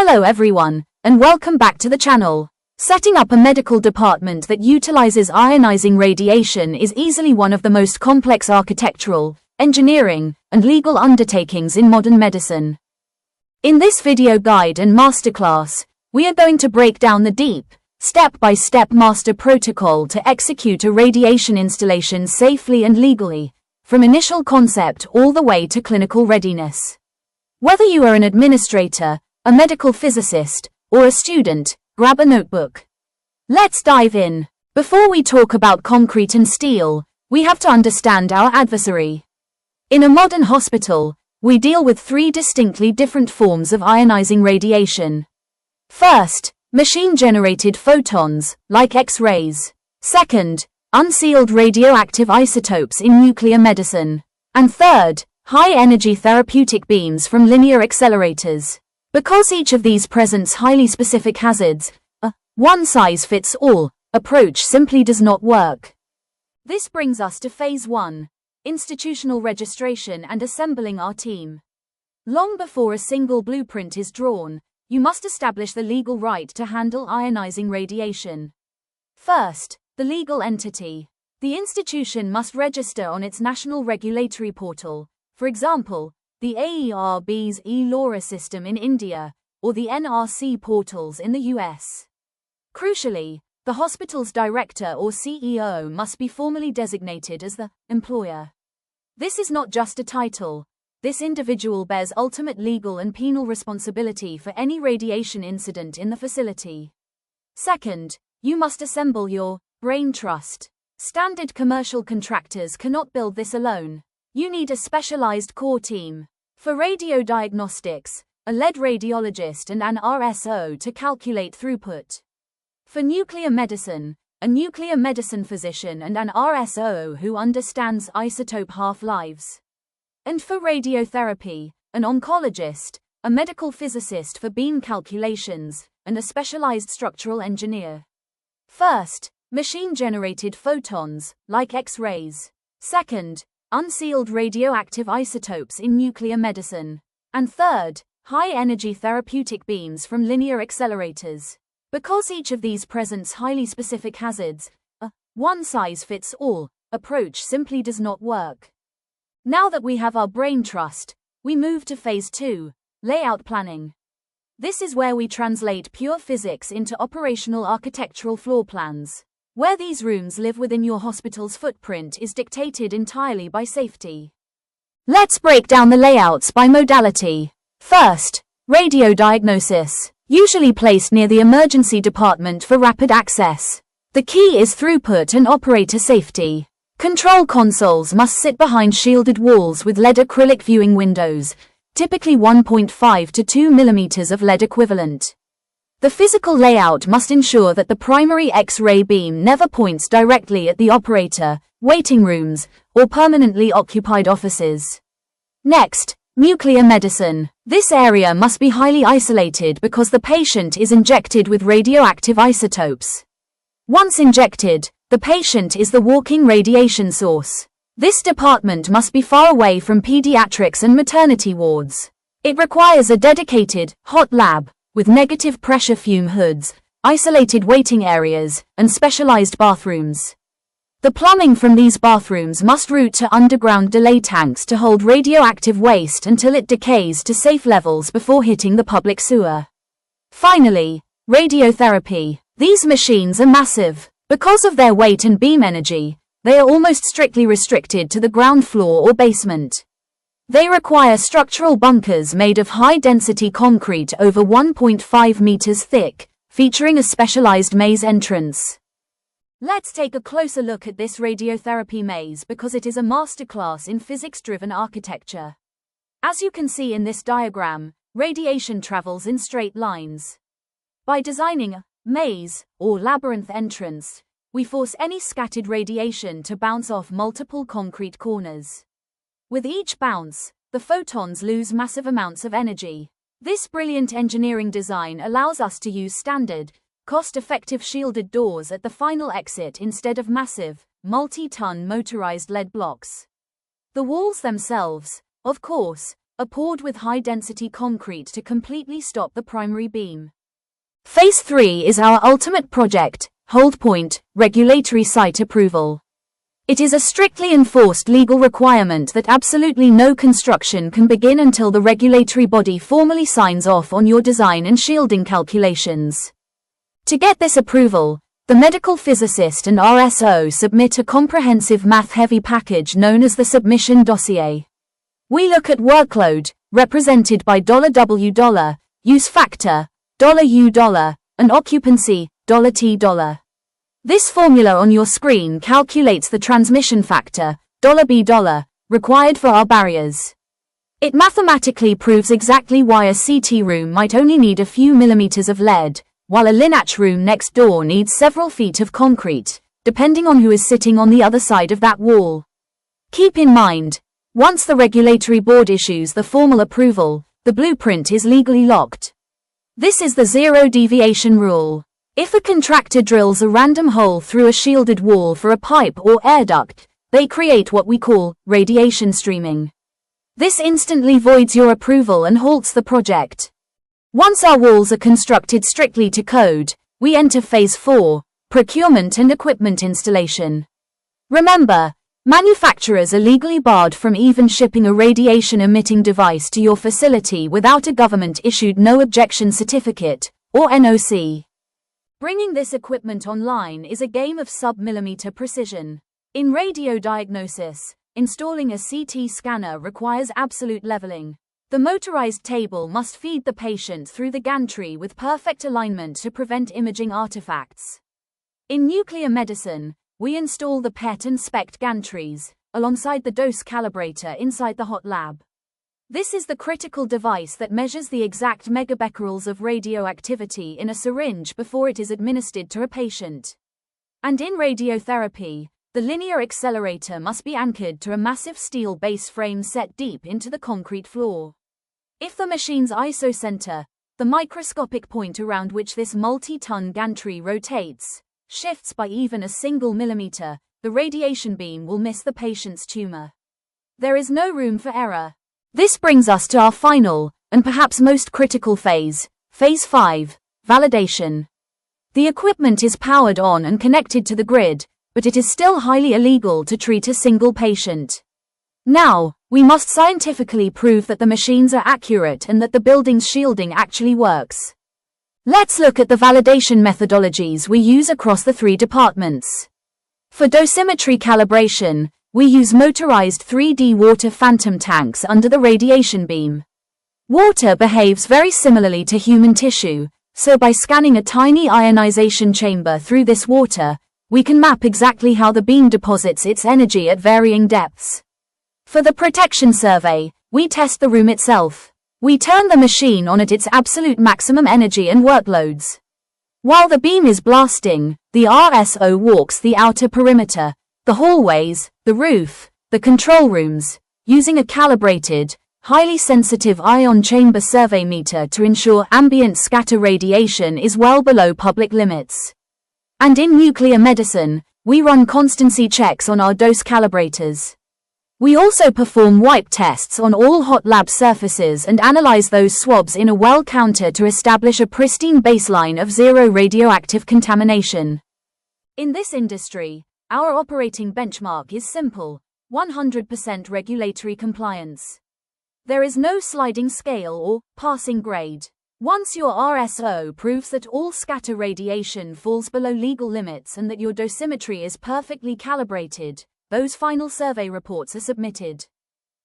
Hello everyone, and welcome back to the channel. Setting up a medical department that utilizes ionizing radiation is easily one of the most complex architectural, engineering, and legal undertakings in modern medicine. In this video guide and masterclass, we are going to break down the deep, step-by-step master protocol to execute a radiation installation safely and legally, from initial concept all the way to clinical readiness. Whether you are an administrator, a medical physicist, or a student, grab a notebook. Let's dive in. Before we talk about concrete and steel, we have to understand our adversary. In a modern hospital, we deal with three distinctly different forms of ionizing radiation. First, machine-generated photons, like X-rays. Second, unsealed radioactive isotopes in nuclear medicine. And third, high-energy therapeutic beams from linear accelerators. Because each of these presents highly specific hazards, a one-size-fits-all approach simply does not work. This brings us to Phase 1, institutional registration and assembling our team. Long before a single blueprint is drawn, you must establish the legal right to handle ionizing radiation. First, the legal entity. The institution must register on its national regulatory portal, for example, the AERB's e-LORA system in India, or the NRC portals in the US. Crucially, the hospital's director or CEO must be formally designated as the employer. This is not just a title. This individual bears ultimate legal and penal responsibility for any radiation incident in the facility. Second, you must assemble your brain trust. Standard commercial contractors cannot build this alone. You need a specialized core team. For radiodiagnostics, a lead radiologist and an RSO to calculate throughput. For nuclear medicine, a nuclear medicine physician and an RSO who understands isotope half-lives. And for radiotherapy, an oncologist, a medical physicist for beam calculations, and a specialized structural engineer. First, machine-generated photons, like X-rays. Second, unsealed radioactive isotopes in nuclear medicine. And third, high-energy therapeutic beams from linear accelerators. Because each of these presents highly specific hazards, a one-size-fits-all approach simply does not work. Now that we have our brain trust, we move to Phase 2, layout planning. This is where we translate pure physics into operational architectural floor plans. Where these rooms live within your hospital's footprint is dictated entirely by safety. Let's break down the layouts by modality. First, radiodiagnosis, usually placed near the emergency department for rapid access. The key is throughput and operator safety. Control consoles must sit behind shielded walls with lead acrylic viewing windows, typically 1.5 to 2 mm of lead equivalent. The physical layout must ensure that the primary X-ray beam never points directly at the operator, waiting rooms, or permanently occupied offices. Next, nuclear medicine. This area must be highly isolated because the patient is injected with radioactive isotopes. Once injected, the patient is the walking radiation source. This department must be far away from pediatrics and maternity wards. It requires a dedicated, hot lab, with negative pressure fume hoods, isolated waiting areas, and specialized bathrooms. The plumbing from these bathrooms must route to underground delay tanks to hold radioactive waste until it decays to safe levels before hitting the public sewer. Finally, radiotherapy. These machines are massive. Because of their weight and beam energy, they are almost strictly restricted to the ground floor or basement. They require structural bunkers made of high-density concrete over 1.5 meters thick, featuring a specialized maze entrance. Let's take a closer look at this radiotherapy maze because it is a masterclass in physics-driven architecture. As you can see in this diagram, radiation travels in straight lines. By designing a maze, or labyrinth entrance, we force any scattered radiation to bounce off multiple concrete corners. With each bounce, the photons lose massive amounts of energy. This brilliant engineering design allows us to use standard, cost-effective shielded doors at the final exit instead of massive, multi-ton motorized lead blocks. The walls themselves, of course, are poured with high-density concrete to completely stop the primary beam. Phase 3 is our ultimate project, hold point, regulatory site approval. It is a strictly enforced legal requirement that absolutely no construction can begin until the regulatory body formally signs off on your design and shielding calculations. To get this approval, the medical physicist and RSO submit a comprehensive math-heavy package known as the submission dossier. We look at workload, represented by $W, use factor, $U, and occupancy, $T. This formula on your screen calculates the transmission factor, $B, required for our barriers. It mathematically proves exactly why a CT room might only need a few millimeters of lead, while a LINAC room next door needs several feet of concrete, depending on who is sitting on the other side of that wall. Keep in mind, once the regulatory board issues the formal approval, the blueprint is legally locked. This is the zero deviation rule. If a contractor drills a random hole through a shielded wall for a pipe or air duct, they create what we call radiation streaming. This instantly voids your approval and halts the project. Once our walls are constructed strictly to code, we enter Phase 4, procurement and equipment installation. Remember, manufacturers are legally barred from even shipping a radiation-emitting device to your facility without a government-issued no objection certificate, or NOC. Bringing this equipment online is a game of sub-millimeter precision. In radiodiagnosis, installing a CT scanner requires absolute leveling. The motorized table must feed the patient through the gantry with perfect alignment to prevent imaging artifacts. In nuclear medicine, we install the PET and SPECT gantries, alongside the dose calibrator inside the hot lab. This is the critical device that measures the exact megabecquerels of radioactivity in a syringe before it is administered to a patient. And in radiotherapy, the linear accelerator must be anchored to a massive steel base frame set deep into the concrete floor. If the machine's isocenter, the microscopic point around which this multi-ton gantry rotates, shifts by even a single millimeter, the radiation beam will miss the patient's tumor. There is no room for error. This brings us to our final, and perhaps most critical phase, Phase 5, validation. The equipment is powered on and connected to the grid, but it is still highly illegal to treat a single patient. Now, we must scientifically prove that the machines are accurate and that the building's shielding actually works. Let's look at the validation methodologies we use across the 3 departments. For dosimetry calibration, we use motorized 3D water phantom tanks under the radiation beam. Water behaves very similarly to human tissue, so by scanning a tiny ionization chamber through this water, we can map exactly how the beam deposits its energy at varying depths. For the protection survey, we test the room itself. We turn the machine on at its absolute maximum energy and workloads. While the beam is blasting, the RSO walks the outer perimeter, the hallways, the roof, the control rooms, using a calibrated, highly sensitive ion chamber survey meter to ensure ambient scatter radiation is well below public limits. And in nuclear medicine, we run constancy checks on our dose calibrators. We also perform wipe tests on all hot lab surfaces and analyze those swabs in a well counter to establish a pristine baseline of zero radioactive contamination. In this industry, our operating benchmark is simple, 100% regulatory compliance. There is no sliding scale or passing grade. Once your RSO proves that all scatter radiation falls below legal limits and that your dosimetry is perfectly calibrated, those final survey reports are submitted.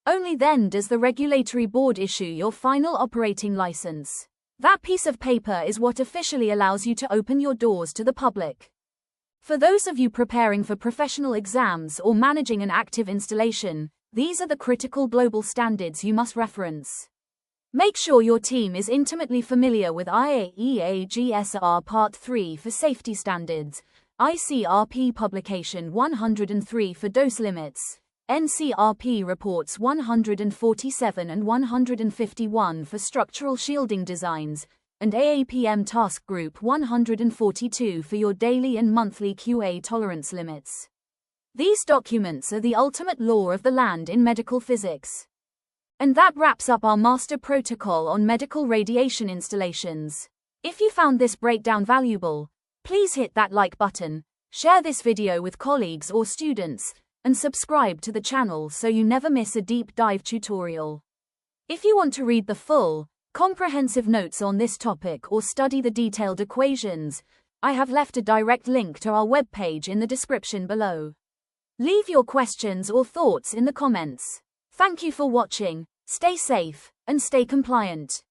Only then does the regulatory board issue your final operating license. That piece of paper is what officially allows you to open your doors to the public. For those of you preparing for professional exams or managing an active installation, these are the critical global standards you must reference. Make sure your team is intimately familiar with IAEA-GSR Part 3 for safety standards, ICRP Publication 103 for dose limits, NCRP Reports 147 and 151 for structural shielding designs, and AAPM Task Group 142 for your daily and monthly QA tolerance limits. These documents are the ultimate law of the land in medical physics. And that wraps up our master protocol on medical radiation installations. If you found this breakdown valuable, please hit that like button, share this video with colleagues or students, and subscribe to the channel so you never miss a deep dive tutorial. If you want to read the full, comprehensive notes on this topic or study the detailed equations, I have left a direct link to our webpage in the description below. Leave your questions or thoughts in the comments. Thank you for watching, stay safe, and stay compliant.